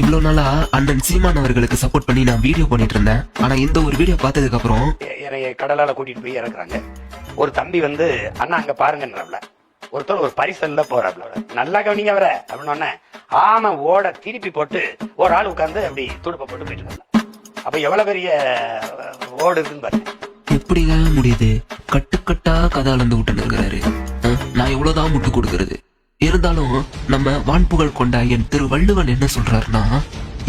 இவ்வளவு நாளா அண்ணன் சீமான் அவர்களுக்கு சப்போர்ட் பண்ணி நான் வீடியோ பண்ணிட்டு இருந்தேன். ஆனா இந்த ஒரு வீடியோ பார்த்ததுக்கு அப்புறம் கடலால கூட்டிட்டு போய் இறக்குறாங்க. ஒரு தம்பி வந்து அண்ணா அங்க பாருங்கன்றாப்ல, ஒருத்தர் ஒரு பரிசல்ல போறாப்ல, நல்லா கவனிங்க வர அப்படின்னு ஆமா ஓட திருப்பி போட்டு ஒரு ஆள் உட்கார்ந்து அப்படி துடுப்ப போட்டு போயிட்டு இருந்தாங்க. அப்ப எவ்வளவு பெரிய ஓடு இருக்குன்னு பாருங்க. எப்படிங்க முடியுது? கட்டுக்கட்டா கதை அளந்து விட்டு இருக்கிறாரு. நான் எவ்வளவுதான் முட்டு கொடுக்கறது? இருந்தாலும் நம்ம வான்புகழ் கொண்ட என் திரு வள்ளுவன் என்ன சொல்றாருன்னா,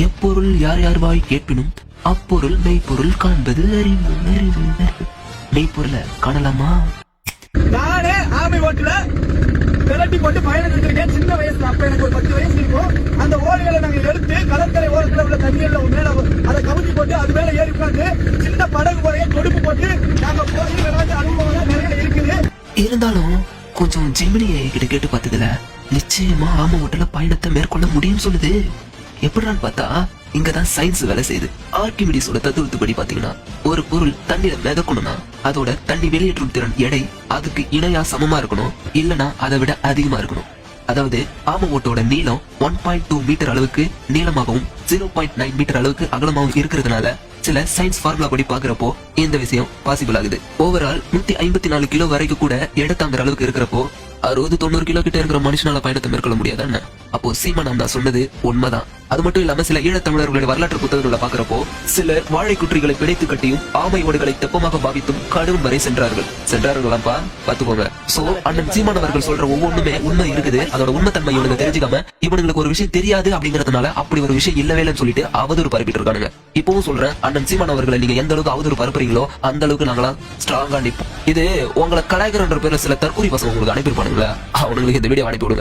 எப்பொருள் யார் யார் வாய் கேட்பினும் அப்பொருள் மெய்ப்பொருள் காண்பது அறிவு அறிவு அறிவு. மெய்ப்பொருளை காணலாமா? நானே ஆமை ஓட்டுல விரட்டி போட்டு பயணம் செஞ்சிருக்கேன் சின்ன வயசுல. அப்ப எனக்கு ஒரு 10 வயசு இருக்கும். அந்த ஓடுகளை நாங்க எடுத்து கடற்கரை ஓரத்துல உள்ள தண்ணீர்ல மேல அதை கவுத்தி போட்டு அது மேல ஏறி உட்காந்து சின்ன படகு போறைய தொடுப்பு போட்டு நாங்க போய் விளையாட்டு அனுபவம் நிறைய இருக்குது. இருந்தாலும் கொஞ்சம் ஜெமினியை கிட்ட கேட்டு பார்த்ததுல நிச்சயமா ஆமை ஓட்டல பயணத்தை மேற்கொள்ள முடியும் சொல்லுது. எப்படின்னு பார்த்தா இங்கதான் சயின்ஸ் வேலை செய்யுது. ஆர்கிமிடிஸோட தத்துவத்துப்படி பாத்தீங்கன்னா, ஒரு பொருள் தண்ணீரை மிதக்கணும்னா அதோட தண்ணி வெளியேற்றும் திறன் எடை அதுக்கு இணையா சமமா இருக்கணும், இல்லனா அதை விட அதிகமா இருக்கணும். அதாவது ஆமை ஓட்டோட நீளம் 1.2 மீட்டர் அளவுக்கு நீளமாகவும் 0.9 மீட்டர் அளவுக்கு அகலமாகவும் இருக்கிறதுனால சில சயின்ஸ் ஃபார்முலா படி பாக்குறப்போ இந்த விஷயம் பாசிபிள் ஆகுது. ஓவரால் 154 கிலோ வரைக்கும் கூட எடை தாங்குற அளவுக்கு இருக்கிறப்போ 60-90 கிலோ கிட்ட இருக்கிற மனுஷனால பயணத்தை மேற்கொள்ள முடியாதானே? அப்போ சீமான் தான் சொன்னது உண்மைதான். அது மட்டும் இல்லாம சில ஈழத்தமிழர்களுடைய வரலாற்று புத்தகங்களை பாக்குறப்போ சிலர் வாழை குற்றிகளை பிணைத்து கட்டியும் ஆமை ஓடுகளை தெப்பமாக பாவித்தும் கடவுள் வரை சென்றார்களாம்பா பாத்துக்கோங்க. சோ அண்ணன் சீமான் அவர்கள் சொல்ற ஒவ்வொன்றுமே உண்மை இருக்குது. அதோட உண்மைத்தன்மை இவனுங்க தெரிஞ்சுக்காம இவனுங்களுக்கு ஒரு விஷயம் தெரியாது அப்படிங்கறதுனால அப்படி ஒரு விஷயம் இல்லவே இல்லைன்னு சொல்லிட்டு அவதூறு பரப்பிட்டு இருக்கானுங்க. இப்பவும் சொல்றேன், அண்ணன் சீமான் அவர்களை நீங்க எந்த அளவுக்கு அவதூறு பரப்புறீங்களோ அந்த அளவுக்கு நாங்களாம் ஸ்ட்ராங்கா நிற்போம். இது உங்களை கலாய்க்கிறன்ற பேர்ல சில தற்கூரி பசங்க உங்களுக்கு அனுப்பியிருப்பானுங்களா, அவனுங்களுக்கு இந்த வீடியோ அனுப்பி விடுங்க.